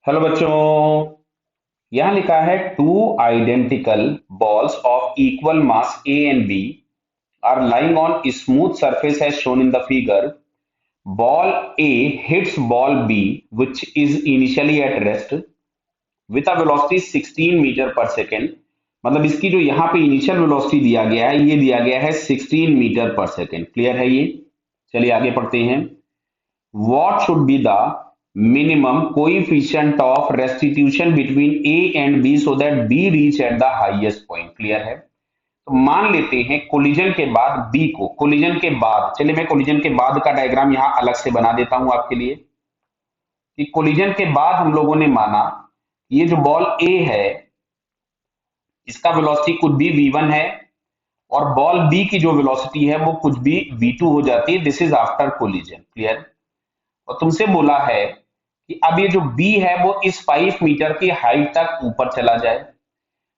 Hello बच्चों। यहां लिखा है two identical balls of equal mass A and B are lying on smooth surface as shown in the figure. Ball A hits ball B, which is initially at rest with a velocity 16 metre पर second. मतलब इसकी जो यहाँ पे initial velocity दिया गया है, ये दिया गया है 16 मीटर पर सेकेंड। क्लियर है ये? चलिए आगे पढ़ते हैं। What should be the minimum coefficient of restitution between A and B so that B reach at the highest point? Clear है? तो मान लेते हैं कोलिजन के बाद B को, कोलिजन के बाद, चलिए मैं कोलिजन के बाद का डायग्राम यहां अलग से बना देता हूं आपके लिए कि कोलिजन के बाद हम लोगों ने माना ये जो बॉल A है इसका वेलोसिटी कुछ भी v1 है और बॉल B की जो वेलोसिटी है वो कुछ भी v2 हो जाती है। This is after collision. Clear? और तुमसे बोला है कि अब ये जो बी है वो इस 5 मीटर की हाइट तक ऊपर चला जाए।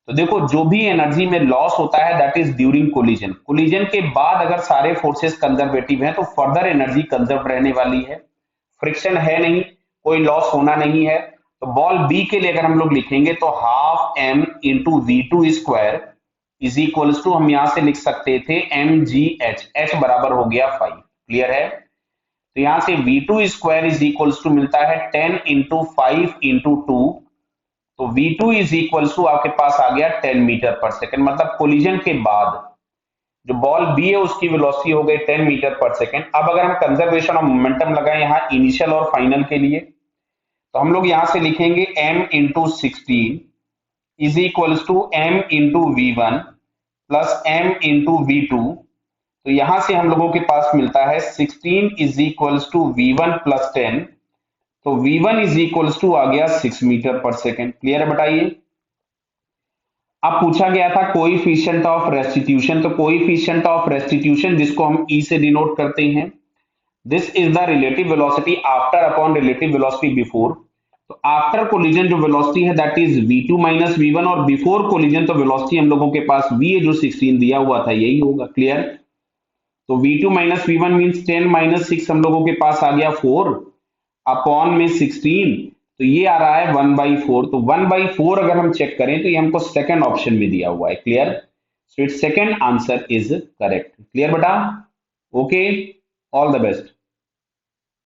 तो देखो जो भी एनर्जी में लॉस होता है that is during collision. Collision के बाद अगर सारे फोर्सेस कंजर्वेटिव हैं तो फर्दर एनर्जी कंजर्व रहने वाली है। फ्रिक्शन है नहीं, कोई लॉस होना नहीं है। तो बॉल बी के लिए अगर हम लोग लिखेंगे तो half M into V two square is equals to, हम यहां से लिख सकते थे एम जी एच, एच बराबर हो गया 5। क्लियर है? तो यहां से V2 square is equals to मिलता है 10 इंटू 5 इंटू 2। तो V2 इज इक्वल्स टू आपके पास आ गया 10 मीटर पर सेकेंड। मतलब कोलिजन के बाद जो बॉल बी है उसकी वेलोसिटी हो गई 10 मीटर पर सेकेंड। अब अगर हम कंजर्वेशन ऑफ मोमेंटम लगाएं यहाँ इनिशियल और फाइनल के लिए तो हम लोग यहां से लिखेंगे m into 16 is equals to m into V1 plus m into V2। तो यहां से हम लोगों के पास मिलता है 16 is equals to V1 plus 10। तो V1 इज इक्वल्स टू आ गया 6 मीटर पर सेकेंड। क्लियर है? बताइए। अब पूछा गया था कोएफिशिएंट ऑफ रेस्टिट्यूशन। तो कोएफिशिएंट ऑफ रेस्टिट्यूशन जिसको हम ई से डिनोट करते हैं, this is the relative velocity after upon relative velocity before. तो आफ्टर कोलिजन जो वेलोसिटी है that is V2 minus V1 और बिफोर कोलिजन तो वेलोसिटी हम लोगों के पास V है जो 16 दिया हुआ था, यही होगा। क्लियर? तो V2 minus V1 means 10 minus 6 हम लोगों के पास आ गया 4 अपॉन में 16। तो ये आ रहा है 1/4। तो 1/4 अगर हम चेक करें तो ये हमको सेकंड ऑप्शन में दिया हुआ है। Clear? So it's second answer is correct. Clear बेटा? Okay, all the best.